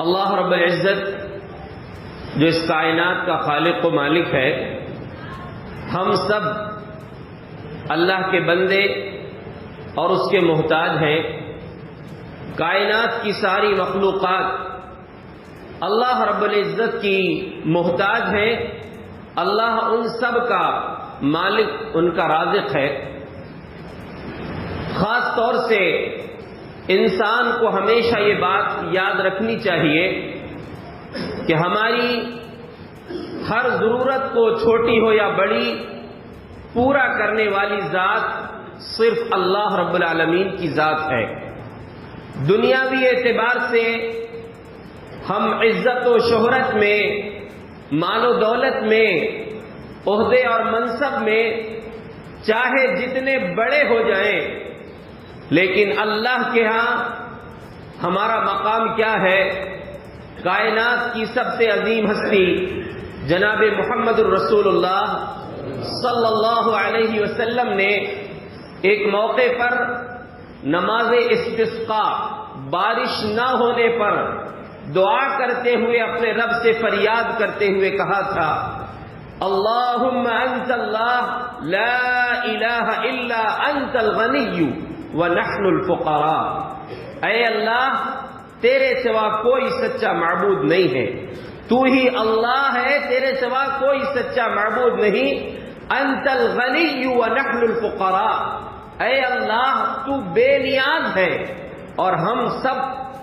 اللہ رب العزت جو اس کائنات کا خالق و مالک ہے، ہم سب اللہ کے بندے اور اس کے محتاج ہیں۔ کائنات کی ساری مخلوقات اللہ رب العزت کی محتاج ہیں۔ اللہ ان سب کا مالک، ان کا رازق ہے۔ خاص طور سے انسان کو ہمیشہ یہ بات یاد رکھنی چاہیے کہ ہماری ہر ضرورت کو، چھوٹی ہو یا بڑی، پورا کرنے والی ذات صرف اللہ رب العالمین کی ذات ہے۔ دنیاوی اعتبار سے ہم عزت و شہرت میں، مال و دولت میں، عہدے اور منصب میں چاہے جتنے بڑے ہو جائیں، لیکن اللہ کے ہاں ہمارا مقام کیا ہے؟ کائنات کی سب سے عظیم ہستی جناب محمد الرسول اللہ صلی اللہ علیہ وسلم نے ایک موقع پر نماز استسقاء، بارش نہ ہونے پر دعا کرتے ہوئے اپنے رب سے فریاد کرتے ہوئے کہا تھا، اللہم انت اللہ لا الہ الا انت الغنی ونحن الفقراء۔ اے اللہ، تیرے سوا کوئی سچا معبود نہیں ہے، تو ہی اللہ ہے، تیرے سوا کوئی سچا معبود نہیں۔ انت الغنی ونحن الفقراء، اے اللہ تو بے نیاز ہے اور ہم سب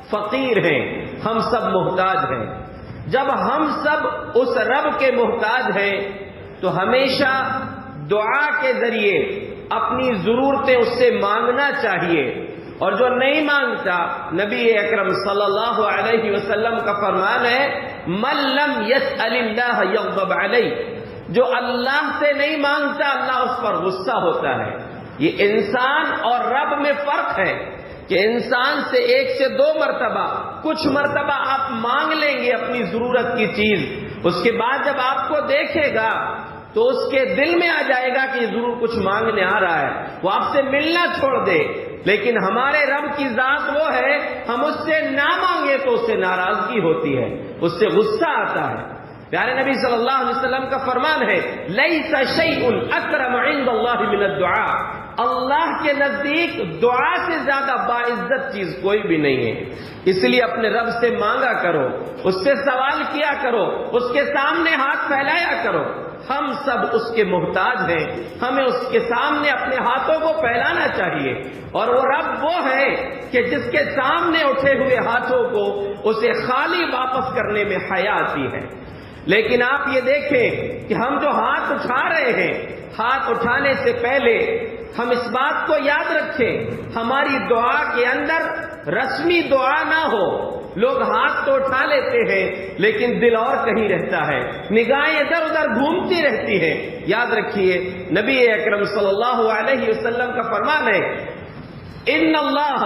فقیر ہیں، ہم سب محتاج ہیں۔ جب ہم سب اس رب کے محتاج ہیں تو ہمیشہ دعا کے ذریعے اپنی ضرورتیں اس سے مانگنا چاہیے، اور جو نہیں مانگتا، نبی اکرم صلی اللہ علیہ وسلم کا فرمان ہے، من لم یسأل اللہ یغضب علیہ، جو اللہ سے نہیں مانگتا اللہ اس پر غصہ ہوتا ہے۔ یہ انسان اور رب میں فرق ہے کہ انسان سے 1 سے 2 مرتبہ، کچھ مرتبہ آپ مانگ لیں گے اپنی ضرورت کی چیز، اس کے بعد جب آپ کو دیکھے گا تو اس کے دل میں آ جائے گا کہ ضرور کچھ مانگنے آ رہا ہے، وہ آپ سے ملنا چھوڑ دے۔ لیکن ہمارے رب کی ذات وہ ہے، ہم اس سے نہ مانگے تو اس سے ناراضگی ہوتی ہے، اس سے غصہ آتا ہے۔ پیارے نبی صلی اللہ علیہ وسلم کا فرمان ہے، لیس شیء اکرم عند اللہ من الدعاء، اللہ کے نزدیک دعا سے زیادہ باعزت چیز کوئی بھی نہیں ہے۔ اس لیے اپنے رب سے مانگا کرو، اس سے سوال کیا کرو، اس کے سامنے ہاتھ پھیلایا کرو۔ ہم سب اس کے محتاج ہیں، ہمیں اس کے سامنے اپنے ہاتھوں کو پھیلانا چاہیے، اور وہ رب وہ ہے کہ جس کے سامنے اٹھے ہوئے ہاتھوں کو اسے خالی واپس کرنے میں حیا آتی ہے۔ لیکن آپ یہ دیکھیں کہ ہم جو ہاتھ اٹھا رہے ہیں، ہاتھ اٹھانے سے پہلے ہم اس بات کو یاد رکھیں، ہماری دعا کے اندر رسمی دعا نہ ہو۔ لوگ ہاتھ تو اٹھا لیتے ہیں لیکن دل اور کہیں رہتا ہے، نگاہیں ادھر ادھر گھومتی رہتی ہیں۔ یاد رکھیے، نبی اکرم صلی اللہ علیہ وسلم کا فرمان ہے، ان اللہ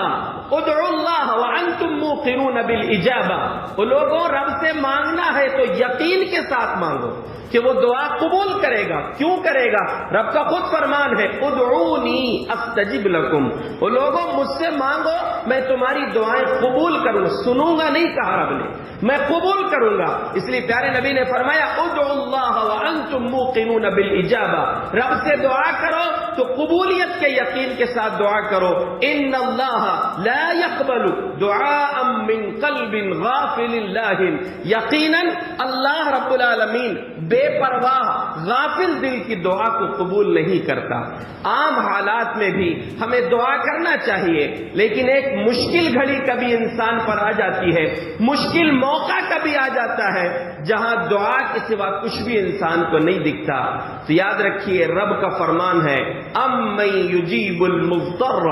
ادعوا اللہ وانتم موقنون بالاجابہ، وہ لوگوں رب سے مانگنا ہے تو یقین کے ساتھ مانگو کہ وہ دعا قبول کرے گا۔ کیوں کرے گا؟ رب کا خود فرمان ہے، ادعونی استجب لکم، وہ لوگوں مجھ سے مانگو میں تمہاری دعائیں قبول کروں گا۔ سنوں گا نہیں کہا رب نے، میں قبول کروں گا۔ اس لیے پیارے نبی نے فرمایا، ادعوا اللہ وانتم موقنون بالاجابہ، رب سے دعا کرو تو قبولیت کے یقین کے ساتھ دعا کرو۔ ان اللہ لا يقبل دعاء من قلب غافل اللہ، یقیناً اللہ رب العالمین بے پرواہ غافل دل کی دعا کو قبول نہیں کرتا۔ عام حالات میں بھی ہمیں دعا کرنا چاہیے، لیکن ایک مشکل گھڑی کبھی انسان پر آ جاتی ہے، مشکل موقع کبھی آ جاتا ہے جہاں دعا کے سوا کچھ بھی انسان کو نہیں دکھتا۔ تو یاد رکھیے، رب کا فرمان ہے، امن یجیب المضطر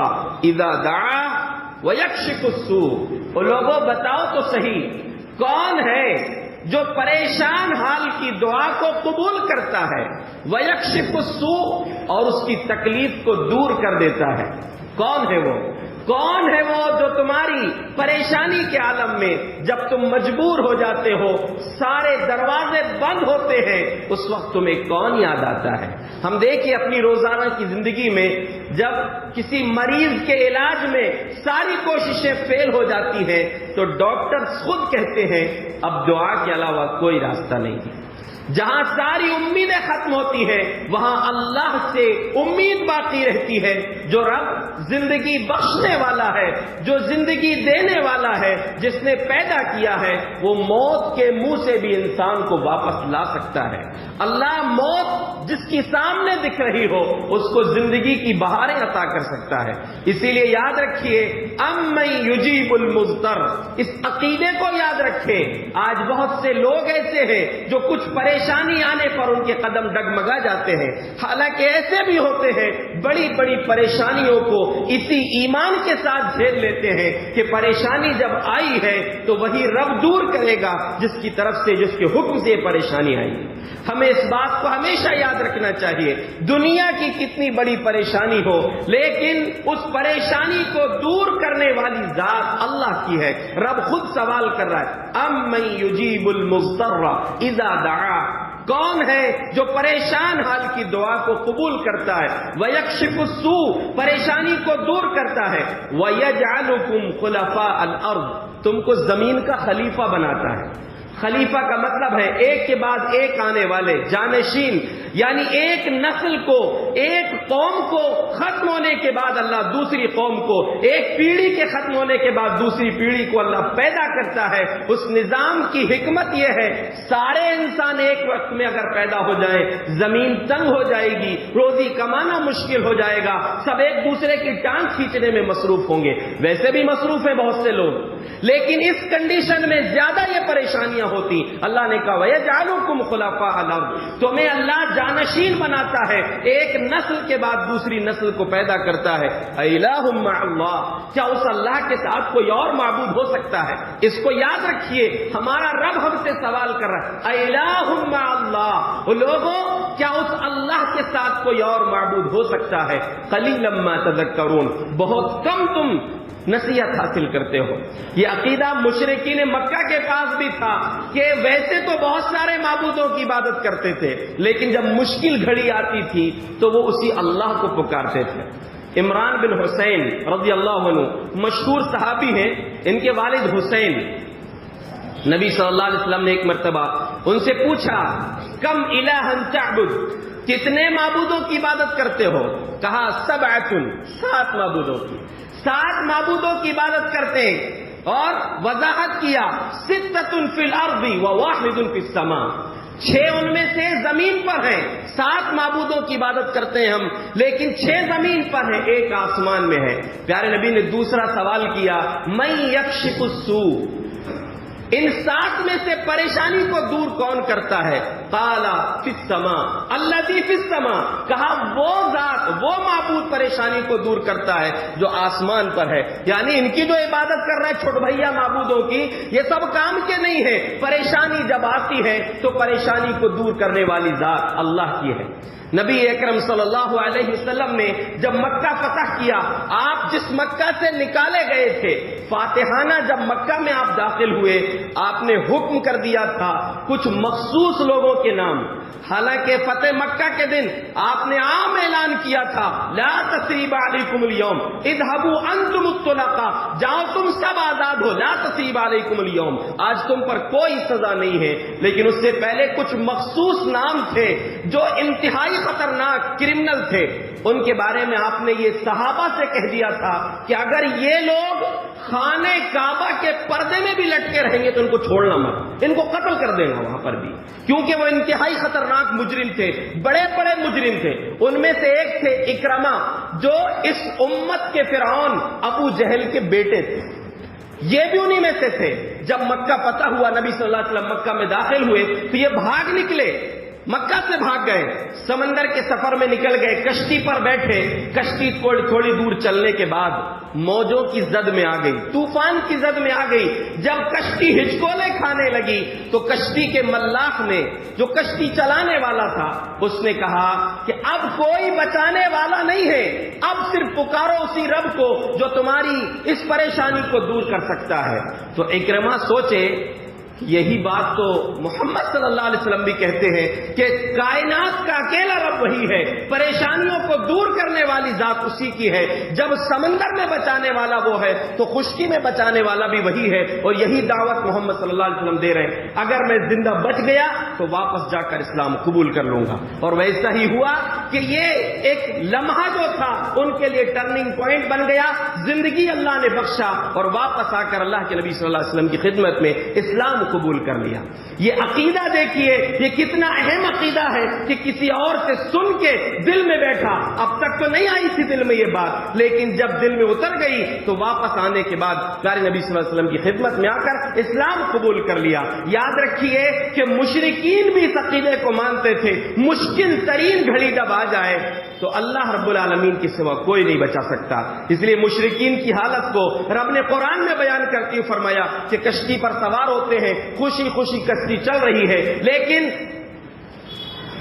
اذا دعا ویکشف السوء، وہ لوگوں بتاؤ تو صحیح، کون ہے جو پریشان حال کی دعا کو قبول کرتا ہے، ویکشف السوء، اور اس کی تکلیف کو دور کر دیتا ہے؟ کون ہے وہ؟ کون ہے وہ جو تمہاری پریشانی کے عالم میں جب تم مجبور ہو جاتے ہو، سارے دروازے بند ہوتے ہیں، اس وقت تمہیں کون یاد آتا ہے؟ ہم دیکھیں اپنی روزانہ کی زندگی میں جب کسی مریض کے علاج میں ساری کوششیں فیل ہو جاتی ہیں تو ڈاکٹرز خود کہتے ہیں اب دعا کے علاوہ کوئی راستہ نہیں ہے. جہاں ساری امیدیں ختم ہوتی ہیں وہاں اللہ سے امید باقی رہتی ہے. جو رب زندگی بخشنے والا ہے، جو زندگی دینے والا ہے، جس نے پیدا کیا ہے، وہ موت کے منہ سے بھی انسان کو واپس لا سکتا ہے. اللہ موت جس کی سامنے دکھ رہی ہو اس کو زندگی کی بہاریں عطا کر سکتا ہے. اسی لیے یاد رکھیے امن یجیب المضطر، اس عقیدے کو یاد رکھیں. آج بہت سے لوگ ایسے ہیں جو کچھ پریشانی آنے پر ان کے قدم ڈگمگا جاتے ہیں، حالانکہ ایسے بھی ہوتے ہیں بڑی بڑی پریشانیوں کو اسی ایمان کے ساتھ جھیل لیتے ہیں کہ پریشانی جب آئی ہے تو وہی رب دور کرے گا جس کی طرف سے، جس کے حکم سے پریشانی آئی. ہمیں اس بات کو ہمیشہ یاد رکھنا چاہیے دنیا کی کتنی بڑی پریشانی ہو لیکن اس پریشانی کو دور کرنے والی ذات اللہ کی ہے. رب خود سوال کر رہا ہے امن یجیب المضطر اذا دعا، کون ہے جو پریشان حال کی دعا کو قبول کرتا ہے، وَيَكْشِفُ السُّوءَ، پریشانی کو دور کرتا ہے، وَيَجْعَلُكُمْ خُلَفَاءَ الْأَرْضِ، تم کو زمین کا خلیفہ بناتا ہے. خلیفہ کا مطلب ہے ایک کے بعد ایک آنے والے، جانشین، یعنی ایک نسل کو، ایک قوم کو ختم ہونے کے بعد اللہ دوسری قوم کو، ایک پیڑھی کے ختم ہونے کے بعد دوسری پیڑھی کو اللہ پیدا کرتا ہے. اس نظام کی حکمت یہ ہے سارے انسان ایک وقت میں اگر پیدا ہو جائیں زمین تنگ ہو جائے گی، روزی کمانا مشکل ہو جائے گا، سب ایک دوسرے کی ٹانگ کھینچنے میں مصروف ہوں گے. ویسے بھی مصروف ہیں بہت سے لوگ، لیکن اس کنڈیشن میں زیادہ یہ پریشانیاں ہوتی. اللہ نے کہا وَيَجْعَلُكُمْ خُلَفَاءَ الْأَرْضِ، تمہیں اللہ جانشین بناتا ہے، ایک نسل کے بعد دوسری نسل کو پیدا کرتا ہے. اِلَٰهٌ مَّعَ اللَّهِ، کیا اس اللہ کے ساتھ کوئی اور معبود ہو سکتا ہے؟ اس کو یاد رکھیے، ہمارا رب ہم سے سوال کر رہا ہے اِلَٰهٌ مَّعَ اللَّهِ، لوگوں کیا اس اللہ کے ساتھ کوئی اور معبود ہو سکتا ہے؟ قَلِيلًا مَّا تَذَكَّرُونَ، بہت کم تم نصیحت حاصل کرتے ہو. یہ عقیدہ مشرکین مکہ کے پاس بھی تھا کہ ویسے تو بہت سارے معبودوں کی عبادت کرتے تھے لیکن جب مشکل گھڑی آتی تھی تو وہ اسی اللہ کو پکارتے تھے. عمران بن حسین رضی اللہ عنہ مشہور صحابی ہیں، ان کے والد حسین. نبی صلی اللہ علیہ وسلم نے ایک مرتبہ ان سے پوچھا کم الہن تعبد، کتنے معبودوں کی عبادت کرتے ہو؟ کہا سبعۃ، 7 معبودوں کی. 7 معبودوں کی عبادت کرتے ہیں اور وضاحت کیا ستۃ فی الارض وواحد فی السماء، 6 ان میں سے زمین پر ہیں. 7 معبودوں کی عبادت کرتے ہیں ہم لیکن 6 زمین پر ہیں، 1 آسمان میں ہے. پیارے نبی نے دوسرا سوال کیا من یکشف السوء، ان 7 میں سے پریشانی کو دور کون کرتا ہے؟ قال فی السماء الذی فی السماء، کہا وہ ذات، وہ معبود پریشانی کو دور کرتا ہے جو آسمان پر ہے. یعنی ان کی جو عبادت کر رہے ہیں چھوٹ بھیا معبودوں کی، یہ سب کام کے نہیں ہے. پریشانی جب آتی ہے تو پریشانی کو دور کرنے والی ذات اللہ کی ہے. نبی اکرم صلی اللہ علیہ وسلم نے جب مکہ فتح کیا، آپ جس مکہ سے نکالے گئے تھے، فاتحانہ جب مکہ میں آپ داخل ہوئے، آپ نے حکم کر دیا تھا کچھ مخصوص لوگوں کے نام. حالانکہ فتح مکہ کے دن آپ نے عام اعلان کیا تھا لا تثریب علیکم اليوم اذهبوا انتم الطلقاء، جاؤ تم سب آزاد ہو، لا تثریب علیکم اليوم، آج تم پر کوئی سزا نہیں ہے. لیکن اس سے پہلے کچھ مخصوص نام تھے جو انتہائی خطرناک کرمنل تھے. ان کے بارے میں آپ نے یہ صحابہ سے کہہ دیا تھا کہ اگر یہ لوگ خانہ کعبہ کے پردے میں بھی لٹکے رہیں گے تو ان کو چھوڑنا مت، ان کو قتل کر دینا وہاں پر بھی، کیونکہ وہ انتہائی خطرناک مجرم تھے، بڑے بڑے مجرم تھے. ان میں سے ایک تھے اکرمہ جو اس امت کے فرعون ابو جہل کے بیٹے تھے. یہ بھی انہی میں سے تھے. جب مکہ فتح ہوا، نبی صلی اللہ علیہ وسلم مکہ میں داخل ہوئے تو یہ بھاگ نکلے، مکہ سے بھاگ گئے، سمندر کے سفر میں نکل گئے، کشتی پر بیٹھے. کشتی تھوڑی دور چلنے کے بعد موجوں کی زد میں آ گئی، طوفان کی زد میں آ گئی. جب کشتی ہچکولے کھانے لگی تو کشتی کے ملاح نے، جو کشتی چلانے والا تھا، اس نے کہا کہ اب کوئی بچانے والا نہیں ہے، اب صرف پکارو اسی رب کو جو تمہاری اس پریشانی کو دور کر سکتا ہے. تو اکرمہ سوچے یہی بات تو محمد صلی اللہ علیہ وسلم بھی کہتے ہیں کہ کائنات کا اکیلا رب وہی ہے، پریشانیوں کو دور کرنے والی ذات اسی کی ہے، جب سمندر میں بچانے والا وہ ہے تو خشکی میں بچانے والا بھی وہی ہے، اور یہی دعوت محمد صلی اللہ علیہ وسلم دے رہے ہیں۔ اگر میں زندہ بچ گیا تو واپس جا کر اسلام قبول کر لوں گا، اور ویسا ہی ہوا کہ یہ ایک لمحہ جو تھا ان کے لیے ٹرننگ پوائنٹ بن گیا، زندگی اللہ نے بخشا، اور واپس آ کر اللہ کے نبی صلی اللہ علیہ وسلم کی خدمت میں اسلام قبول کر لیا۔ یہ عقیدہ دیکھیے یہ کتنا اہم عقیدہ ہے کہ کسی اور سے سن کے دل میں بیٹھا، اب تک تو نہیں آئی تھی دل میں یہ بات، لیکن جب دل میں اتر گئی تو واپس آنے کے بعد پیارے نبی صلی اللہ علیہ وسلم کی خدمت میں آ کر اسلام قبول کر لیا۔ یاد رکھیے کہ مشرکین بھی اس عقیدے کو مانتے تھے، مشکل ترین گھڑی جب آ جائے تو اللہ رب العالمین کے سوا کوئی نہیں بچا سکتا۔ اس لیے مشرکین کی حالت کو رب نے قرآن میں بیان کرتے ہوئے فرمایا کہ کشتی پر سوار ہوتے ہیں، خوشی خوشی کشتی چل رہی ہے، لیکن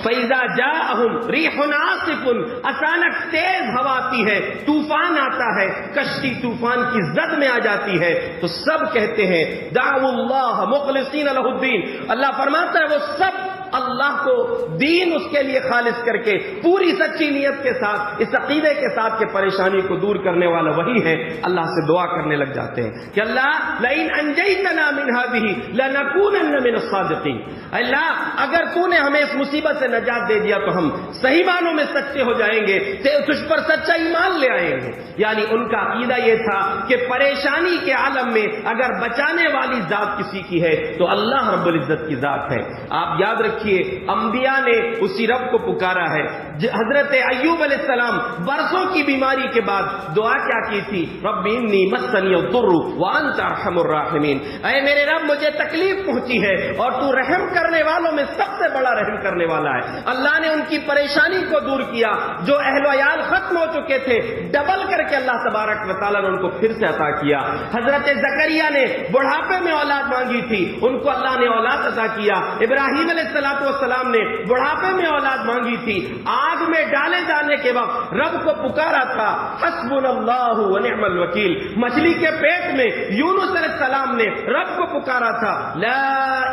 فَإِذَا جَاءَهُمْ رِيحٌ عَاصِفٌ، اچانک تیز ہوا آتی ہے، طوفان آتا ہے، کشتی طوفان کی زد میں آ جاتی ہے تو سب کہتے ہیں دعوا اللہ مخلصین لہ الدین، اللہ فرماتا ہے وہ سب اللہ کو دین اس کے لیے خالص کر کے پوری سچی نیت کے ساتھ اس عقیدے کے ساتھ کہ پریشانی کو دور کرنے والا وہی ہے، اللہ سے دعا کرنے لگ جاتے ہیں کہ اللہ لئن انجیتنا من هذه لنکونن من الصادقین، اللہ اگر تو نے ہمیں اس مصیبت سے نجات دے دیا تو ہم صحیح معنوں میں سچے ہو جائیں گے، تجھ پر سچا ایمان لے آئیں گے۔ یعنی ان کا عقیدہ یہ تھا کہ پریشانی کے عالم میں اگر بچانے والی ذات کسی کی ہے تو اللہ رب العزت کی ذات ہے۔ آپ یاد رکھیے انبیاء نے اسی رب کو پکارا ہے۔ حضرت ایوب علیہ السلام برسوں کی بیماری کے بعد دعا کیا کی تھی؟ رب انی مسنی الضر وانت ارحم الراحمین، اے میرے رب مجھے تکلیف پہنچی ہے اور تو رحم کرنے والوں میں سب سے بڑا رحم کرنے والا ہے۔ اللہ نے ان کی پریشانی کو دور کیا، جو اہل و عیال ختم ہو چکے تھے ڈبل کر کے اللہ تبارک و تعالیٰ نے ان کو پھر سے عطا کیا۔ حضرت زکریا نے بڑھاپے میں اولاد مانگی تھی، ان کو اللہ نے اولاد عطا کیا۔ ابراہیم علیہ السلام نے بڑھاپے میں اولاد مانگی تھی، آگ میں ڈالے جانے کے وقت رب کو پکارا تھا حسبنا اللہ ونعم الوکیل۔ مچھلی کے پیٹ میں یونس علیہ السلام نے رب کو پکارا تھا لا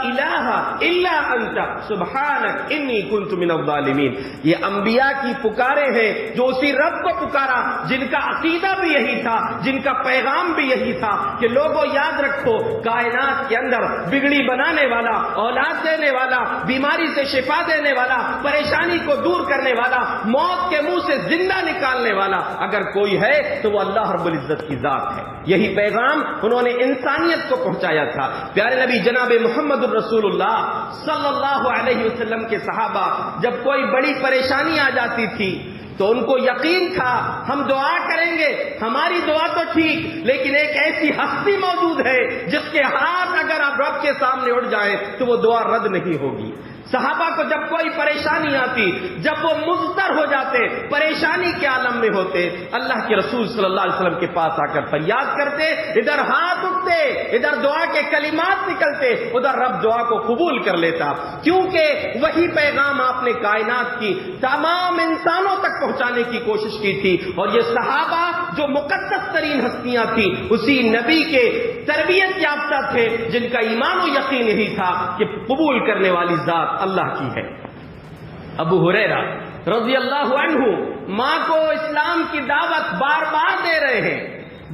الہ الا انت سبحانک انی کنت من الظالمین۔ یہ انبیاء کی پکارے ہیں جو اسی رب کو پکارا جن کا عقیدہ بھی یہی تھا، جن کا پیغام بھی یہی تھا کہ لوگوں یاد رکھو کائنات کے اندر بگڑی بنانے والا، اولاد دینے والا، بیماری سے شفا دینے والا، پریشانی کو دور کرنے والا، موت کے منہ سے زندہ نکالنے والا اگر کوئی ہے تو وہ اللہ رب العزت کی ذات ہے۔ یہی پیغام انہوں نے انسانیت کو پہنچایا تھا۔ پیارے نبی جناب محمد الرسول اللہ صلی اللہ علیہ وسلم کے صحابہ جب کوئی بڑی پریشانی آ جاتی تھی تو ان کو یقین تھا ہم دعا کریں گے، ہماری دعا تو ٹھیک لیکن ایک ایسی ہستی موجود ہے جس کے ہاتھ اگر آپ رب کے سامنے اٹھ جائیں تو وہ دعا رد نہیں ہوگی۔ صحابہ کو جب کوئی پریشانی آتی، جب وہ مضطر ہو جاتے، پریشانی کے عالم میں ہوتے، اللہ کے رسول صلی اللہ علیہ وسلم کے پاس آ کر فریاد کرتے، ادھر ہاتھ اٹھتے، ادھر دعا کے کلمات نکلتے، ادھر رب دعا کو قبول کر لیتا، کیونکہ وہی پیغام آپ نے کائنات کی تمام انسانوں تک پہنچانے کی کوشش کی تھی۔ اور یہ صحابہ جو مقدس ترین ہستیاں تھیں اسی نبی کے تربیت یافتہ تھے جن کا ایمان و یقین یہی تھا کہ قبول کرنے والی ذات اللہ کی ہے۔ ابو ہریرہ رضی اللہ عنہ ماں کو اسلام کی دعوت بار بار دے رہے ہیں،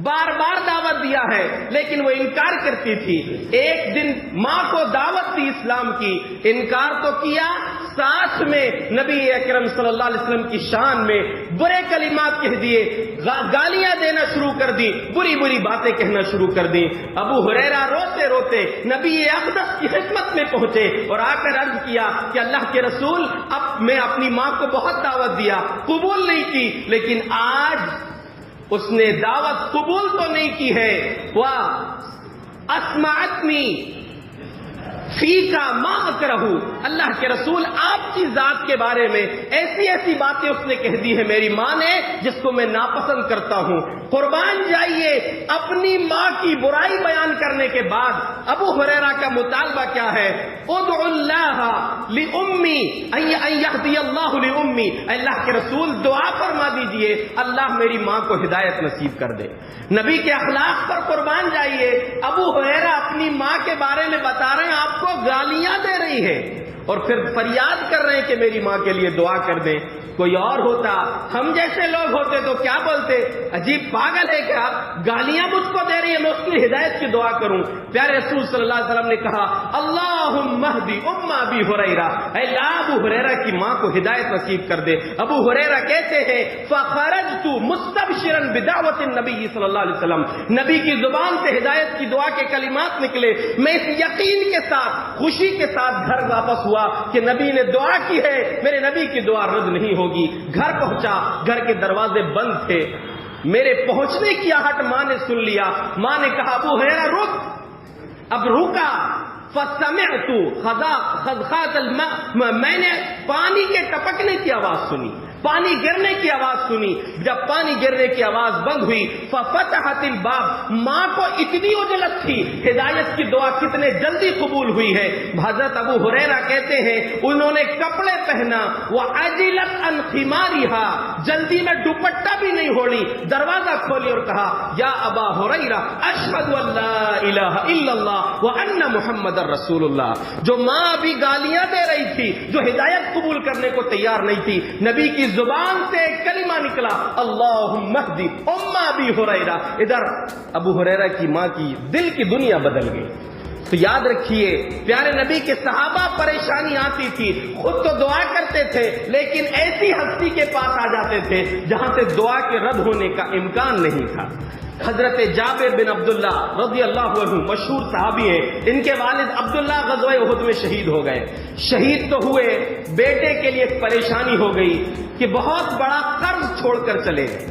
بار بار دعوت دیا ہے لیکن وہ انکار کرتی تھی۔ ایک دن ماں کو دعوت دی اسلام کی، انکار تو کیا، ساتھ میں نبی اکرم صلی اللہ علیہ وسلم کی شان میں برے کلمات کہہ دیے، گالیاں دینا شروع کر دی، بری بری باتیں کہنا شروع کر دی۔ ابو ہریرہ روتے روتے نبی اقدس کی خدمت میں پہنچے اور آ کر عرض کیا کہ اللہ کے رسول اب میں اپنی ماں کو بہت دعوت دیا، قبول نہیں کی، لیکن آج اس نے دعوت قبول تو نہیں کی ہے، وہ اسمعتنی فی کا ما اکرہو، اللہ کے رسول آپ کی ذات کے بارے میں ایسی ایسی باتیں اس نے کہہ دی ہے میری ماں نے جس کو میں ناپسند کرتا ہوں۔ قربان جائیے، اپنی ماں کی برائی بیان کرنے کے بعد ابو ہریرہ کا مطالبہ کیا ہے؟ ادعو اللہ لأمی ان یہدی اللہ لأمی، اللہ کے رسول دعا فرما دیجئے اللہ میری ماں کو ہدایت نصیب کر دے۔ نبی کے اخلاق پر قربان جائیے، ابو ہریرہ اپنی ماں کے بارے میں بتا رہے ہیں، آپ کو گالیاں دے رہی ہے اور پھر فریاد کر رہے ہیں کہ میری ماں کے لیے دعا کر دیں۔ کوئی اور ہوتا، ہم جیسے لوگ ہوتے تو کیا بولتے؟ عجیب پاگل ہے کیا، گالیاں مجھ کو دے رہی ہے، میں اس کی ہدایت کی دعا کروں؟ پیارے رسول صلی اللہ علیہ وسلم نے کہا اللہم اہدی ام ابی ہریرہ، اے اللہ ابو ہریرہ کی ماں کو ہدایت نصیب کر دے۔ ابو ہریرہ کہتے ہیں فخرجت مستبشرا بدعوت النبی صلی اللہ علیہ وسلم، نبی کی زبان سے ہدایت کی دعا کے کلمات نکلے، میں اس یقین کے ساتھ خوشی کے ساتھ گھر واپس ہوا کہ نبی نے دعا کی ہے، میرے نبی کی دعا رد نہیں ہوگی۔ گھر پہنچا، گھر کے دروازے بند تھے، میرے پہنچنے کی آہٹ ماں نے سن لیا۔ ماں نے کہا ابو ہریرہ رک، اب رکا، فسمعت خضخات الماء، میں نے پانی کے ٹپکنے کی آواز سنی، پانی گرنے کی آواز سنی۔ جب پانی گرنے کی آواز بند ہوئی ففتحت الباب، ماں کو اتنی عجلت تھی، ہدایت کی دعا کتنے جلدی قبول ہوئی ہے۔ حضرت ابو ہریرہ کہتے ہیں انہوں نے کپڑے پہنا، وعجلت عن خمارها، جلدی میں دوپٹہ بھی نہیں اوڑھی، دروازہ کھولی اور کہا یا ابا ہریرہ اشہد ان لا الہ الا اللہ وان محمد رسول اللہ۔ جو ماں ابھی گالیاں دے رہی تھی، جو ہدایت قبول کرنے کو تیار نہیں تھی، نبی کی زبان سے ایک کلمہ نکلا اللہم اہدی ام ابی ہریرہ، ادھر ابو ہریرہ کی ماں کی دل کی دنیا بدل گئی۔ تو یاد رکھیے پیارے نبی کے صحابہ پریشانی آتی تھی، خود تو دعا کرتے تھے لیکن ایسی ہستی کے پاس آ جاتے تھے جہاں سے دعا کے رد ہونے کا امکان نہیں تھا۔ حضرت جابر بن عبداللہ رضی اللہ عنہ مشہور صحابی ہیں، ان کے والد عبداللہ غزوہ احد میں شہید ہو گئے۔ شہید تو ہوئے، بیٹے کے لیے ایک پریشانی ہو گئی کہ بہت بڑا قرض چھوڑ کر چلے گئے۔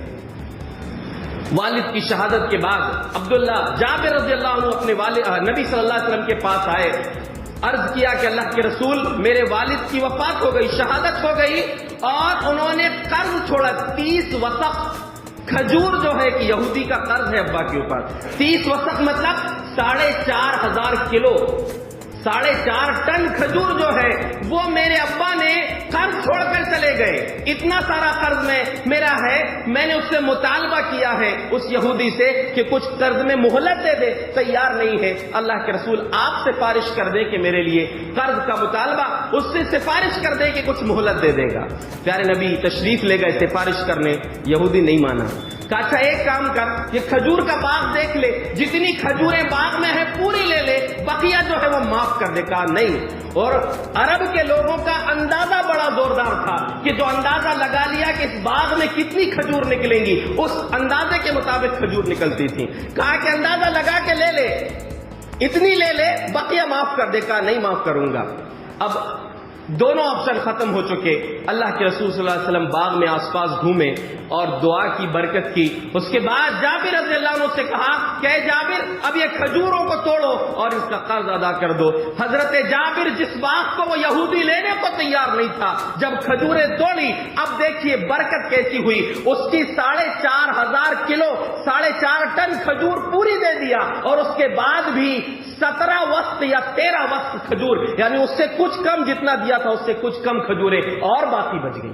والد کی شہادت کے بعد عبداللہ جابر رضی اللہ عنہ اپنے نبی صلی اللہ علیہ وسلم کے پاس آئے، عرض کیا کہ اللہ کے رسول میرے والد کی وفات ہو گئی، شہادت ہو گئی، اور انہوں نے قرض چھوڑا 30 وسق کھجور، جو ہے کہ یہودی کا قرض ہے ابا کے اوپر، 30 وسق مطلب 4,500 کلو، 4.5 ٹن کھجور جو ہے وہ میرے ابا نے قرض چھوڑ کر چلے گئے۔ اتنا سارا قرض میرا ہے، میں نے اس سے مطالبہ کیا ہے اس یہودی سے کہ کچھ قرض میں مہلت دے دے، تیار نہیں ہے۔ اللہ کے رسول آپ سفارش کر دیں کہ میرے لیے قرض کا مطالبہ، اس سے سفارش کر دیں کہ کچھ مہلت دے دے گا۔ پیارے نبی تشریف لے گئے سفارش کرنے، یہودی نہیں مانا۔ کہا اچھا ایک کام کر، یہ کھجور کا باغ دیکھ لے، جتنی کھجوریں باغ میں ہیں پوری لے لے، بقیہ جو ہے وہ معاف کر دے۔ کہا نہیں۔ اور عرب کے لوگوں کا اندازہ بڑا زوردار تھا کہ جو اندازہ لگا لیا کہ اس باغ میں کتنی کھجور نکلیں گی، اس اندازے کے مطابق کھجور نکلتی تھی۔ کہا کہ اندازہ لگا کے لے لے، اتنی لے لے، بقیہ معاف کر دے۔ کہا نہیں معاف کروں گا۔ اب دونوں آپشن ختم ہو چکے۔ اللہ کے رسول صلی اللہ علیہ وسلم باغ میں آس پاس گھومے اور دعا کی برکت کی۔ اس کے بعد جابر رضی اللہ عنہ سے کہا کہ اے جابر اب یہ کھجوروں کو توڑو اور اس کا قرض ادا کر دو۔ حضرت جابر جس باغ کو وہ یہودی لینے کو تیار نہیں تھا، جب کھجوریں توڑی، اب دیکھیے برکت کیسی ہوئی۔ اس کی 4,500 کلو، 4.5 ٹن کھجور پوری دے دیا، اور اس کے بعد بھی 17 وسق یا 13 وسق کھجور، یعنی اس سے کچھ کم، جتنا دیا تھا اس سے کچھ کم کھجوریں اور باقی بچ گئی۔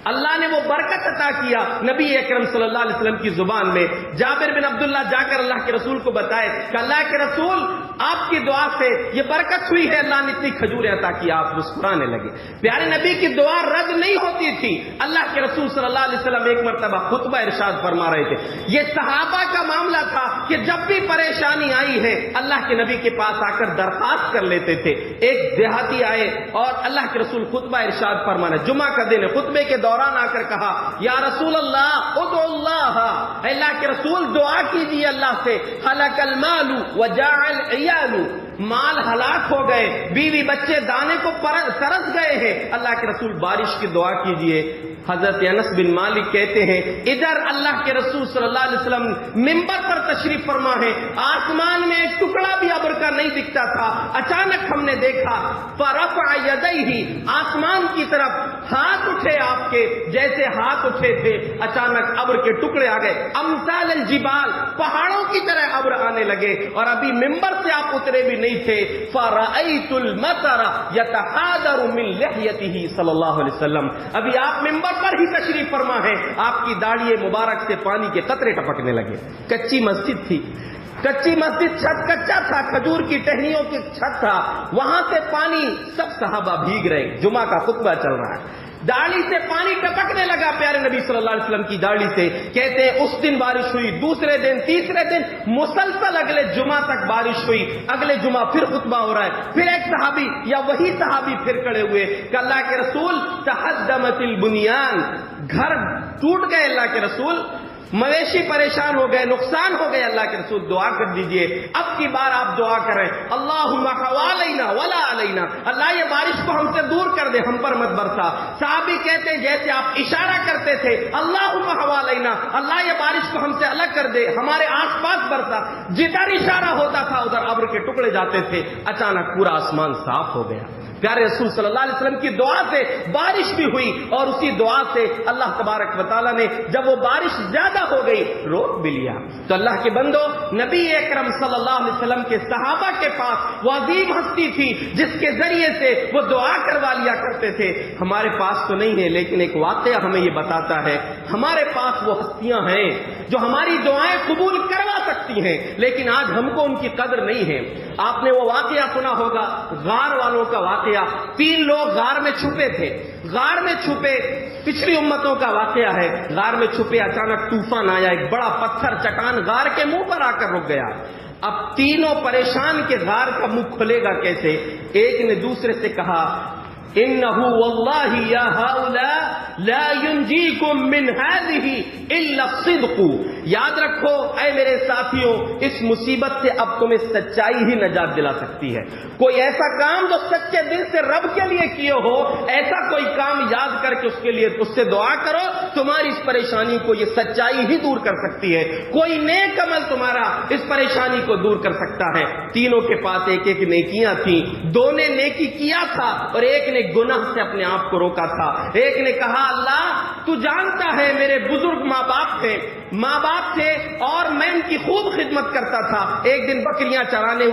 اللہ نے وہ برکت عطا کیا نبی اکرم صلی اللہ علیہ وسلم کی زبان میں۔ جابر بن عبداللہ جا کر اللہ کے رسول کو بتائے کہ اللہ کے رسول آپ کی دعا سے یہ برکت ہوئی ہے، اللہ نے اتنی کھجوریں عطا کی۔ آپ مسکرانے لگے۔ پیارے نبی کی دعا رد نہیں ہوتی تھی۔ اللہ کے رسول صلی اللہ علیہ وسلم ایک مرتبہ خطبہ ارشاد فرما رہے تھے، یہ صحابہ کا معاملہ تھا کہ جب بھی پریشانی آئی ہے اللہ کے نبی کے پاس آ کر درخواست کر لیتے تھے۔ ایک دیہاتی آئے اور اللہ کے رسول خطبہ ارشاد فرما رہے، جمعہ کا دن، خطبے کے دوران آ کر کہا یا رسول اللہ ادعو اللہ، اللہ کے رسول دعا کیجیے اللہ سے، خلق المال وجاع العیال، مال ہلاک ہو گئے، بیوی بچے دانے کو ترس گئے ہیں، اللہ کے رسول بارش کی دعا کیجئے۔ حضرت انس بن مالک کہتے ہیں ادھر اللہ کے رسول صلی اللہ علیہ وسلم منبر پر تشریف فرما ہے، آسمان میں ایک ٹکڑا بھی ابر کا نہیں دکھتا تھا، اچانک ہم نے دیکھا فرفع یدیہ، آسمان کی طرف ہاتھ اٹھے آپ کے، جیسے ہاتھ اٹھے تھے اچانک ابر کے ٹکڑے آ گئے، امثال الجبال، پہاڑوں کی طرح ابر آنے لگے، اور ابھی منبر سے آپ اترے بھی نہیں تھے، فرأیت المطر یتحادر من لحیتہ صلی اللہ علیہ وسلم، ابھی آپ منبر پر ہی تشریف فرما ہے، آپ کی داڑھی مبارک سے پانی کے قطرے ٹپکنے لگے۔ کچی مسجد تھی، کچی مسجد، چھت کچا تھا، کھجور کی ٹہنیوں کی چھت تھا، وہاں سے پانی، سب صحابہ بھیگ رہے، جمعہ کا خطبہ چل رہا ہے، داڑھی سے پانی ٹپکنے لگا پیارے نبی صلی اللہ علیہ وسلم کی داڑھی سے، کہتے ہیں اس دن بارش ہوئی، دوسرے دن، تیسرے دن، مسلسل اگلے جمعہ تک بارش ہوئی، اگلے جمعہ پھر خطبہ ہو رہا ہے، پھر ایک صحابی یا وہی صحابی پھر کھڑے ہوئے کہ اللہ کے رسول تہدمت البنیان، گھر ٹوٹ گئے اللہ کے رسول، مویشی پریشان ہو گئے، نقصان ہو گئے، اللہ کے رسول دعا کر دیجئے، اب کی بار آپ دعا کریں، اللہم حوالینا ولا علینا، اللہ یہ بارش کو ہم سے دور کر دے، ہم پر مت برسا۔ صحابی کہتے ہیں جیسے آپ اشارہ کرتے تھے اللہم حوالینا، اللہ یہ بارش کو ہم سے الگ کر دے، ہمارے آس پاس برسا، جدھر اشارہ ہوتا تھا ادھر ابر کے ٹکڑے جاتے تھے، اچانک پورا آسمان صاف ہو گیا۔ پیارے رسول صلی اللہ علیہ وسلم کی دعا سے بارش بھی ہوئی، اور اسی دعا سے اللہ تبارک و تعالیٰ نے جب وہ بارش زیادہ ہو گئی روک بھی لیا۔ تو اللہ کے بندو، نبی اکرم صلی اللہ علیہ وسلم کے صحابہ کے پاس وہ عظیم ہستی تھی جس کے ذریعے سے وہ دعا کروا لیا کرتے تھے۔ ہمارے پاس تو نہیں ہے، لیکن ایک واقعہ ہمیں یہ بتاتا ہے ہمارے پاس وہ ہستیاں ہیں جو ہماری دعائیں قبول کروا سکتی ہیں، لیکن آج ہم کو ان کی قدر نہیں ہے۔ آپ نے وہ واقعہ سنا ہوگا، غار والوں کا واقعہ، 3 لوگ غار میں چھپے تھے، غار میں چھپے، پچھلی امتوں کا واقعہ ہے، غار میں چھپے، اچانک طوفان آیا، ایک بڑا پتھر چٹان غار کے منہ پر آ کر رک گیا۔ اب تینوں پریشان کہ غار کا منہ کھلے گا کیسے؟ ایک نے دوسرے سے کہا انہو واللہ یا ہؤلاء لا ینجیکم من ہذہ الا الصدق، یاد رکھو اے میرے ساتھیوں، اس مصیبت سے اب تمہیں سچائی ہی نجات دلا سکتی ہے۔ کوئی ایسا کام جو سچے دل سے رب کے لیے کیے ہو، ایسا کوئی کام یاد کر کے اس کے لیے اس سے دعا کرو، تمہاری اس پریشانی کو یہ سچائی ہی دور کر سکتی ہے، کوئی نیک عمل تمہارا اس پریشانی کو دور کر سکتا ہے۔ تینوں کے پاس ایک ایک نیکیاں تھیں، 2 نے نیکی کیا تھا اور ایک نے گناہ سے اپنے آپ کو روکا تھا۔ ایک نے کہا اللہ تو جانتا ہے میرے بزرگ ماں باپ تھے اور میں ان کی خوب خدمت کرتا تھا، ایک دن بکریاں چراتے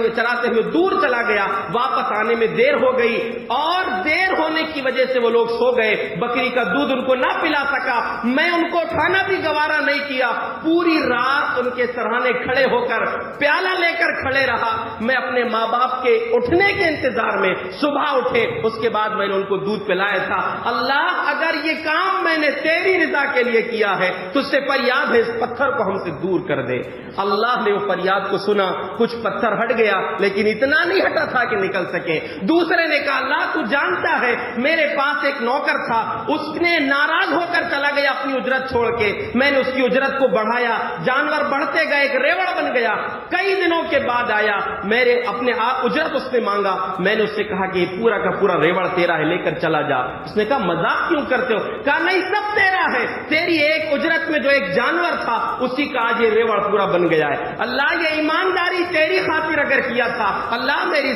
ہوئے دور چلا گیا، واپس آنے میں دیر ہو گئی، اور دیر ہونے کی وجہ سے وہ لوگ سو گئے، بکری کا دودھ ان کو نہ پلا سکا، میں ان کو اٹھانا بھی گوارا نہیں کیا، پوری رات ان کے سرہانے کھڑے ہو کر پیالہ لے کر کھڑے رہا، میں اپنے ماں باپ کے اٹھنے کے انتظار میں، صبح اٹھے اس کے بعد میں نے ان کو دودھ پلایا تھا۔ اللہ اگر یہ کام میں نے تیری رضا کے لیے کیا ہے تو اس سے فریاد ہے اس پتھر کو ہم سے دور کر دے۔ اللہ نے وہ فریاد کو سنا، کچھ پتھر ہٹ گیا لیکن اتنا نہیں ہٹا تھا کہ نکل سکے۔ دوسرے نے کہا اللہ تو جانتا ہے میرے پاس ایک نوکر تھا، اس نے ناراض ہو کر چلا گیا اپنی اجرت چھوڑ کے، میں نے اس کی اجرت کو بڑھایا، جانور بڑھتے گئے، ایک ریوڑ بن گیا، کئی دنوں کے بعد آیا، میرے اپنے آپ اجرت اس نے مانگا، میں نے اس سے کہا کہ یہ پورا کا پورا ریوڑ تیرا ہے، لے کر چلا جا۔ اس نے کہا مذاق کیوں کرتے ہو؟ کہا نہیں سب تیرا ہے، تیری ایک اجرت میں جو ایک جانور تھا اسی کا آج یہ ریوڑ پورا بن گیا ہے۔ اللہ یہ ایمانداری تیری خاطر اگر کیا تھا، اللہ میری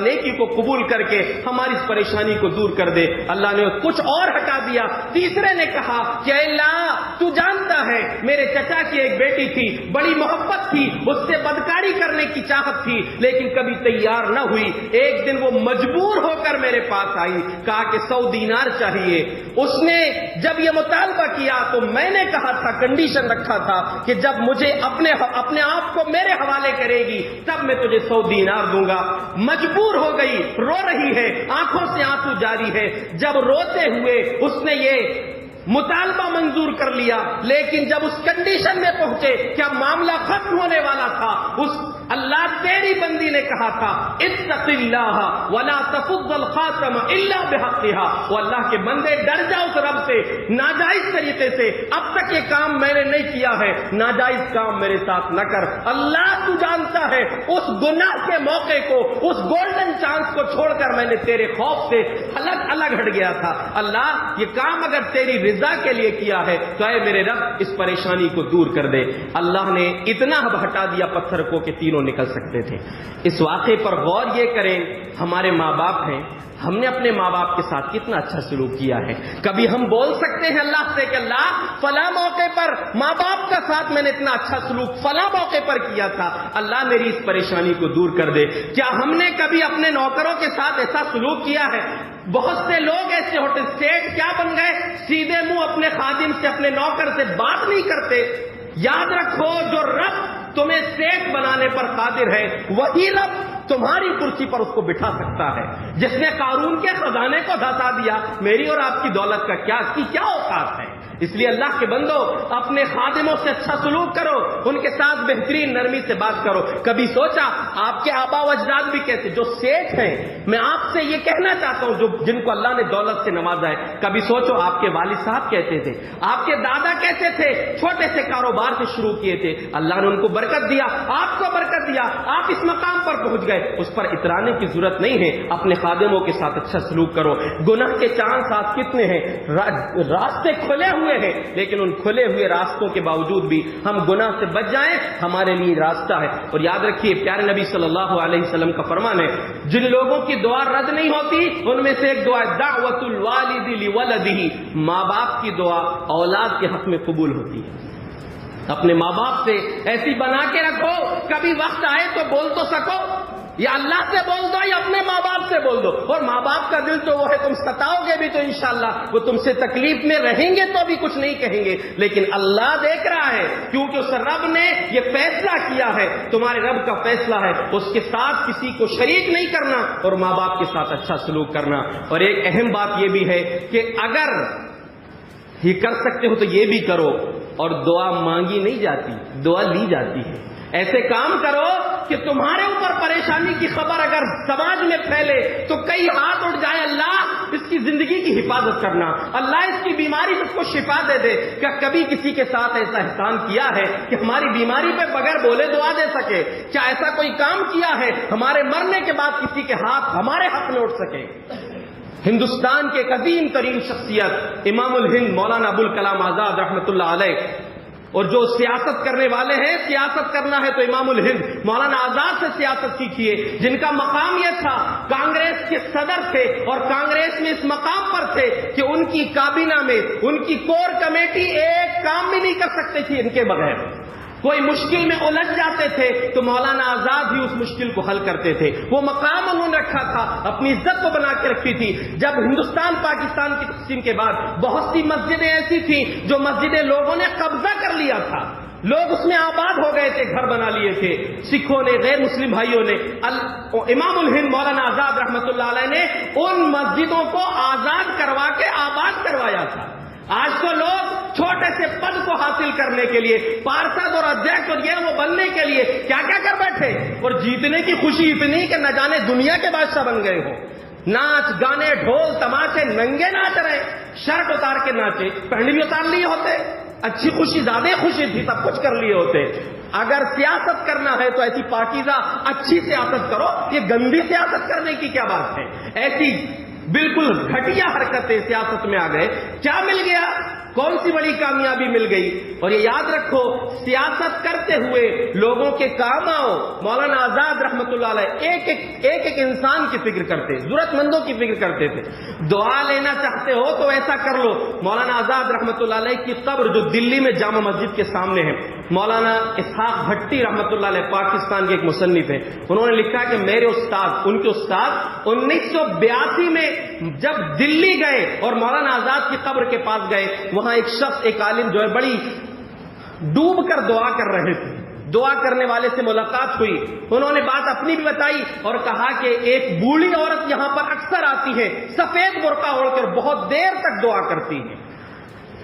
نیکی کو قبول کر کے ہماری اس پریشانی کو دور کر دے۔ اللہ نے کچھ اور ہٹا دیا۔ تیسرے نے کہا کہ اللہ تو جانتا ہے میرے چچا کی ایک بیٹی تھی، بڑی محبت تھی، اس سے بدکاری کرنے کی چاہت تھی لیکن کبھی تیار نہ ہوئی، ایک دن وہ مجبور ہو کر میرے پاس آئی، کہا کہ 100 دینار چاہیے۔ اس نے جب یہ مطالبہ کیا تو میں نے کہا تھا، کنڈیشن رکھا تھا کہ جب مجھے اپنے آپ کو میرے حوالے کرے گی تب میں تجھے 100 دینار دوں گا۔ مجبور ہو گئی، رو رہی ہے، آنکھوں سے آنسو جاری ہے۔ جب روتے ہوئے اس نے یہ مطالبہ منظور کر لیا، لیکن جب اس کنڈیشن میں پہنچے کیا معاملہ ختم ہونے والا تھا، اس اللہ تیری بندی نے کہا تھا اتق اللہ ولا تفض الخاتم الا بحقها، وہ اللہ کے بندے ڈر جاؤ اس رب سے، ناجائز طریقے سے اب تک یہ کام میں نے نہیں کیا ہے، ناجائز کام میرے ساتھ نہ کر۔ اللہ تو جانتا ہے اس گناہ کے موقع کو، اس گولڈن چانس کو چھوڑ کر میں نے تیرے خوف سے الگ ہٹ گیا تھا۔ اللہ یہ کام اگر تیری رضا کے لیے کیا ہے تو اے میرے رب اس پریشانی کو دور کر دے۔ اللہ نے اتنا ہٹا دیا پتھر کو کہ تینوں نکل سکتے تھے۔ اس واقعے پر غور یہ کریں، ہمارے ماں باپ ہیں، ہم نے اپنے ماں باپ کے ساتھ کتنا اچھا سلوک کیا ہے۔ کبھی ہم بول سکتے ہیں اللہ سے کہ اللہ فلاں موقع پر ماں باپ کا ساتھ میں نے اتنا اچھا سلوک فلاں موقع پر کیا تھا، اللہ میری اس پریشانی کو دور کر دے۔ کیا ہم نے کبھی اپنے نوکروں کے ساتھ ایسا سلوک کیا ہے؟ بہت سے لوگ ایسے ہوتے اسٹیٹ کیا بن گئے، سیدھے منہ اپنے خادم سے اپنے نوکر سے بات نہیں کرتے۔ یاد رکھو جو رب تمہیں سیٹ بنانے پر قادر ہے وہی رب تمہاری کرسی پر اس کو بٹھا سکتا ہے۔ جس نے قارون کے خزانے کو دھسا دیا، میری اور آپ کی دولت کا کیا اوقات ہے؟ اس لیے اللہ کے بندو اپنے خادموں سے اچھا سلوک کرو، ان کے ساتھ بہترین نرمی سے بات کرو۔ کبھی سوچا آپ کے آبا و اجداد بھی کہتے، جو سیٹ ہیں، میں آپ سے یہ کہنا چاہتا ہوں جن کو اللہ نے دولت سے نوازا ہے، کبھی سوچو آپ کے والد صاحب کہتے تھے، آپ کے دادا کہتے تھے، چھوٹے سے کاروبار سے شروع کیے تھے، اللہ نے ان کو برکت دیا، آپ کو برکت دیا، آپ اس مقام پر پہنچ گئے، اس پر اترانے کی ضرورت نہیں ہے۔ اپنے خادموں کے ساتھ اچھا سلوک کرو۔ گناہ کے چانس آج کتنے ہیں، راستے کھلے ہوئے ہیں، لیکن ان کھلے ہوئے راستوں کے باوجود بھی ہم گناہ سے بچ جائیں، ہمارے لیے راستہ ہے۔ اور یاد رکھیے پیارے نبی صلی اللہ علیہ وسلم کا فرمان ہے، جن لوگوں کی دعا رد نہیں ہوتی ان میں سے ایک دعا ہے دعوت الوالد لولدہ، ماں باپ کی دعا اولاد کے حق میں قبول ہوتی ہے۔ اپنے ماں باپ سے ایسی بنا کے رکھو، کبھی وقت آئے تو بول تو سکو، یا اللہ سے بول دو یا اپنے ماں باپ سے بول دو۔ اور ماں باپ کا دل تو وہ ہے، تم ستاؤ گے بھی تو انشاءاللہ وہ تم سے تکلیف میں رہیں گے تو بھی کچھ نہیں کہیں گے، لیکن اللہ دیکھ رہا ہے، کیونکہ اس رب نے یہ فیصلہ کیا ہے، تمہارے رب کا فیصلہ ہے، اس کے ساتھ کسی کو شریک نہیں کرنا اور ماں باپ کے ساتھ اچھا سلوک کرنا۔ اور ایک اہم بات یہ بھی ہے کہ اگر یہ کر سکتے ہو تو یہ بھی کرو، اور دعا مانگی نہیں جاتی، دعا لی جاتی ہے۔ ایسے کام کرو کہ تمہارے اوپر پریشانی کی خبر اگر سماج میں پھیلے تو کئی ہاتھ اٹھ جائے، اللہ اس کی زندگی کی حفاظت کرنا، اللہ اس کی بیماری سے اس کو شفا دے دے۔ کیا کبھی کسی کے ساتھ ایسا احسان کیا ہے کہ ہماری بیماری پہ بغیر بولے دعا دے سکے؟ کیا ایسا کوئی کام کیا ہے ہمارے مرنے کے بعد کسی کے ہاتھ ہمارے حق میں اٹھ سکے؟ ہندوستان کے قدیم ترین شخصیت امام الہند مولانا ابوالکلام آزاد رحمۃ اللہ علیہ، اور جو سیاست کرنے والے ہیں، سیاست کرنا ہے تو امام الہند مولانا آزاد سے سیاست سیکھیے، جن کا مقام یہ تھا کانگریس کے صدر تھے، اور کانگریس میں اس مقام پر تھے کہ ان کی کابینہ میں ان کی کور کمیٹی ایک کام بھی نہیں کر سکتی تھی ان کے بغیر۔ کوئی مشکل میں الجھ جاتے تھے تو مولانا آزاد ہی اس مشکل کو حل کرتے تھے۔ وہ مقام انہوں نے رکھا تھا، اپنی عزت کو بنا کے رکھی تھی۔ جب ہندوستان پاکستان کی تقسیم کے بعد بہت سی مسجدیں ایسی تھیں جو مسجدیں لوگوں نے قبضہ کر لیا تھا، لوگ اس میں آباد ہو گئے تھے، گھر بنا لیے تھے، سکھوں نے، غیر مسلم بھائیوں نے، امام الہند مولانا آزاد رحمۃ اللہ علیہ نے ان مسجدوں کو آزاد کروا کے آباد کروایا تھا۔ آج تو لوگ چھوٹے سے پد کو حاصل کرنے کے لیے، پارشد اور ادھیکش اور یہ وہ بننے کے لیے کیا کیا کر بیٹھے، اور جیتنے کی خوشی اتنی کہ نہ جانے دنیا کے بادشاہ بن گئے ہو۔ ناچ گانے ڈھول تماشے، ننگے ناچ رہے، شرٹ اتار کے ناچے، پہنی بھی اتار لیے ہوتے، اچھی خوشی، زیادہ خوشی تھی، سب کچھ کر لیے ہوتے۔ اگر سیاست کرنا ہے تو ایسی پاکیزہ اچھی سیاست کرو، یہ گندی سیاست کرنے کی کیا بات ہے؟ ایسی بالکل گھٹیا حرکتیں سیاست میں آ گئے، کیا مل گیا؟ کون سی بڑی کامیابی مل گئی؟ اور یہ یاد رکھو، سیاست کرتے ہوئے لوگوں کے کام آؤ۔ مولانا آزاد رحمۃ اللہ علیہ ایک انسان کی فکر کرتے، ضرورت مندوں کی فکر کرتے تھے۔ دعا لینا چاہتے ہو تو ایسا کر لو، مولانا آزاد رحمۃ اللہ علیہ کی قبر جو دلی میں جامع مسجد کے سامنے ہے، مولانا اسحاق بھٹی رحمۃ اللہ علیہ پاکستان کے ایک مصنف ہیں، انہوں نے لکھا کہ میرے استاد، ان کے استاد 1982 میں جب دلی گئے اور مولانا آزاد کی قبر کے پاس گئے، وہاں ایک شخص، ایک عالم جو ہے بڑی ڈوب کر دعا کر رہے تھے، دعا کرنے والے سے ملاقات ہوئی، انہوں نے بات اپنی بھی بتائی اور کہا کہ ایک بوڑھی عورت یہاں پر اکثر آتی ہے، سفید برقع اوڑھ کر بہت دیر تک دعا کرتی ہے۔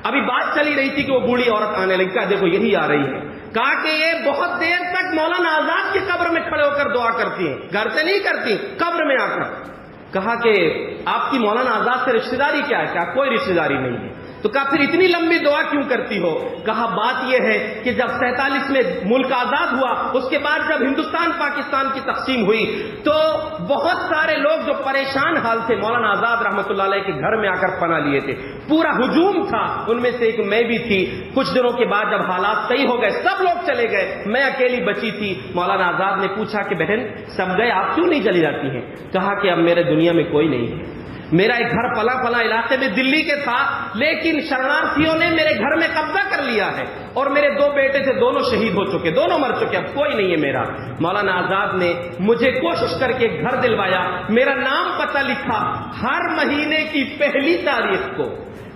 ابھی بات چلی رہی تھی کہ وہ بوڑھی عورت آنے لگی، کہا دیکھو یہی آ رہی ہے، کہا کہ یہ بہت دیر تک مولانا آزاد کی قبر میں کھڑے ہو کر دعا کرتی ہیں، گھر سے نہیں کرتی، قبر میں آ کر۔ کہا کہ آپ کی مولانا آزاد سے رشتہ داری کیا ہے؟ کہا کوئی رشتہ داری نہیں ہے۔ تو کہا پھر اتنی لمبی دعا کیوں کرتی ہو؟ کہا بات یہ ہے کہ جب 47 میں ملک آزاد ہوا، اس کے بعد جب ہندوستان پاکستان کی تقسیم ہوئی تو بہت سارے لوگ جو پریشان حال تھے مولانا آزاد رحمۃ اللہ علیہ کے گھر میں آ کر پناہ لیے تھے، پورا ہجوم تھا، ان میں سے ایک میں بھی تھی۔ کچھ دنوں کے بعد جب حالات صحیح ہو گئے، سب لوگ چلے گئے، میں اکیلی بچی تھی۔ مولانا آزاد نے پوچھا کہ بہن سب گئے، آپ کیوں نہیں چلی جاتی ہیں؟ کہا کہ اب میرے دنیا میں کوئی نہیں ہے، میرا ایک گھر فلاں علاقے میں دلی کے تھا، لیکن شرنارتھیوں نے میرے گھر میں قبضہ کر لیا ہے، اور میرے 2 بیٹے تھے، دونوں شہید ہو چکے، دونوں مر چکے، اب کوئی نہیں ہے میرا۔ مولانا آزاد نے مجھے کوشش کر کے گھر دلوایا، میرا نام پتہ لکھا، ہر مہینے کی پہلی تاریخ کو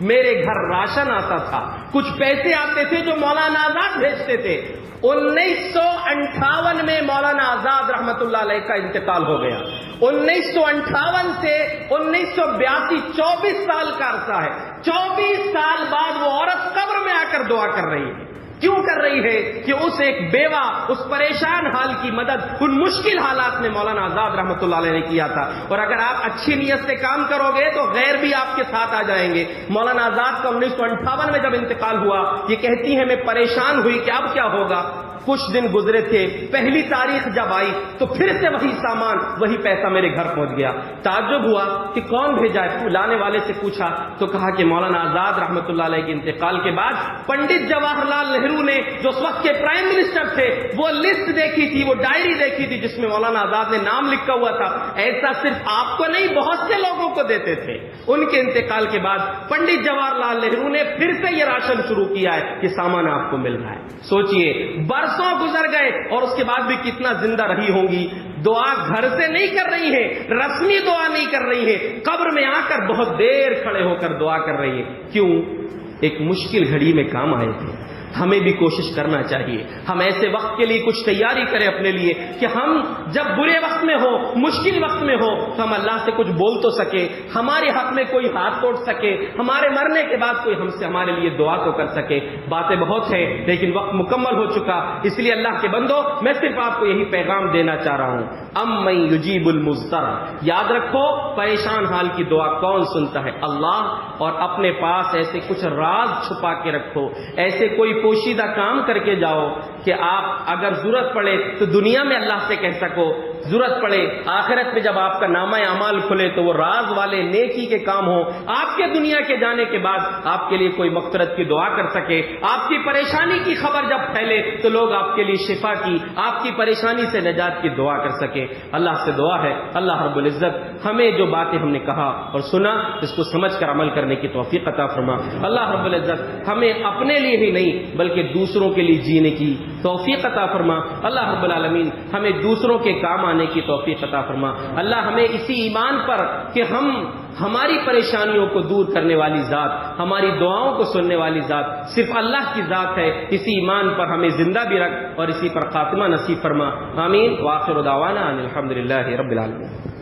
میرے گھر راشن آتا تھا، کچھ پیسے آتے تھے جو مولانا آزاد بھیجتے تھے۔ 1958 میں مولانا آزاد رحمت اللہ علیہ کا انتقال ہو گیا۔ 1958 سے 1982 24 سال کا عرصہ ہے۔ 24 سال بعد وہ عورت قبر میں آ کر دعا کر رہی ہے۔ کیوں کر رہی ہے؟ کہ اس ایک بیوہ، اس پریشان حال کی مدد ان مشکل حالات میں مولانا آزاد رحمت اللہ علیہ نے کیا تھا۔ اور اگر آپ اچھی نیت سے کام کرو گے تو غیر بھی آپ کے ساتھ آ جائیں گے۔ مولانا آزاد کا 1958 میں جب انتقال ہوا، یہ کہتی ہیں میں پریشان ہوئی کہ اب کیا ہوگا۔ کچھ دن گزرے تھے، پہلی تاریخ جب آئی تو پھر سے وہی سامان، وہی پیسہ میرے گھر پہنچ گیا۔ تعجب ہوا کہ کون بھیجا ہے، لانے والے سے پوچھا تو کہا کہ مولانا آزاد رحمت اللہ علیہ کے انتقال کے بعد پنڈت جواہر لال نہرو نے جو اس وقت کے پرائم منسٹر تھے، وہ لسٹ دیکھی تھی، وہ ڈائری دیکھی تھی جس میں مولانا آزاد نے نام لکھا ہوا تھا۔ ایسا صرف آپ کو نہیں، بہت سے لوگوں کو دیتے تھے۔ ان کے انتقال کے بعد پنڈت جواہر لال نہرو نے پھر سے یہ راشن شروع کیا ہے کہ سامان آپ کو مل رہا ہے۔ سوچئے برسوں گزر گئے اور اس کے بعد بھی کتنا زندہ رہی ہوں گی۔ دعا گھر سے نہیں کر رہی ہے، رسمی دعا نہیں کر رہی ہے، قبر میں آ کر بہت دیر کھڑے ہو کر دعا کر رہی ہے۔ کیوں؟ ایک مشکل گھڑی میں کام آئے تھے۔ ہمیں بھی کوشش کرنا چاہیے، ہم ایسے وقت کے لیے کچھ تیاری کریں اپنے لیے کہ ہم جب برے وقت میں ہو، مشکل وقت میں ہو تو ہم اللہ سے کچھ بول تو سکے، ہمارے حق میں کوئی ہاتھ توڑ سکے، ہمارے مرنے کے بعد کوئی ہم سے ہمارے لیے دعا تو کر سکے۔ باتیں بہت ہیں لیکن وقت مکمل ہو چکا، اس لیے اللہ کے بندو میں صرف آپ کو یہی پیغام دینا چاہ رہا ہوں، امن یجیب المضطر، یاد رکھو پریشان حال کی دعا کون سنتا ہے؟ اللہ۔ اور اپنے پاس ایسے کچھ راز چھپا کے رکھو، ایسے کوئی پوشیدہ کام کر کے جاؤ کہ آپ اگر ضرورت پڑے تو دنیا میں اللہ سے کہہ سکو، ضرورت پڑے آخرت میں جب آپ کا نامہ اعمال کھلے تو وہ راز والے نیکی کے کام ہوں، آپ کے دنیا کے جانے کے بعد آپ کے لیے کوئی مغفرت کی دعا کر سکے، آپ کی پریشانی کی خبر جب پھیلے تو لوگ آپ کے لیے شفا کی، آپ کی پریشانی سے نجات کی دعا کر سکے۔ اللہ سے دعا ہے اللہ رب العزت ہمیں جو باتیں ہم نے کہا اور سنا اس کو سمجھ کر عمل کرنے کی توفیق عطا فرما۔ اللہ رب العزت ہمیں اپنے لیے ہی نہیں بلکہ دوسروں کے لیے جینے کی توفیق عطا فرما۔ اللہ رب العالمین ہمیں دوسروں کے کام آنے کی توفیق عطا فرما۔ اللہ ہمیں اسی ایمان پر کہ ہم ہماری پریشانیوں کو دور کرنے والی ذات، ہماری دعاؤں کو سننے والی ذات صرف اللہ کی ذات ہے، اسی ایمان پر ہمیں زندہ بھی رکھ اور اسی پر خاتمہ نصیب فرما۔ آمین۔ وآخر دعوانا ان الحمدللہ رب العالمین۔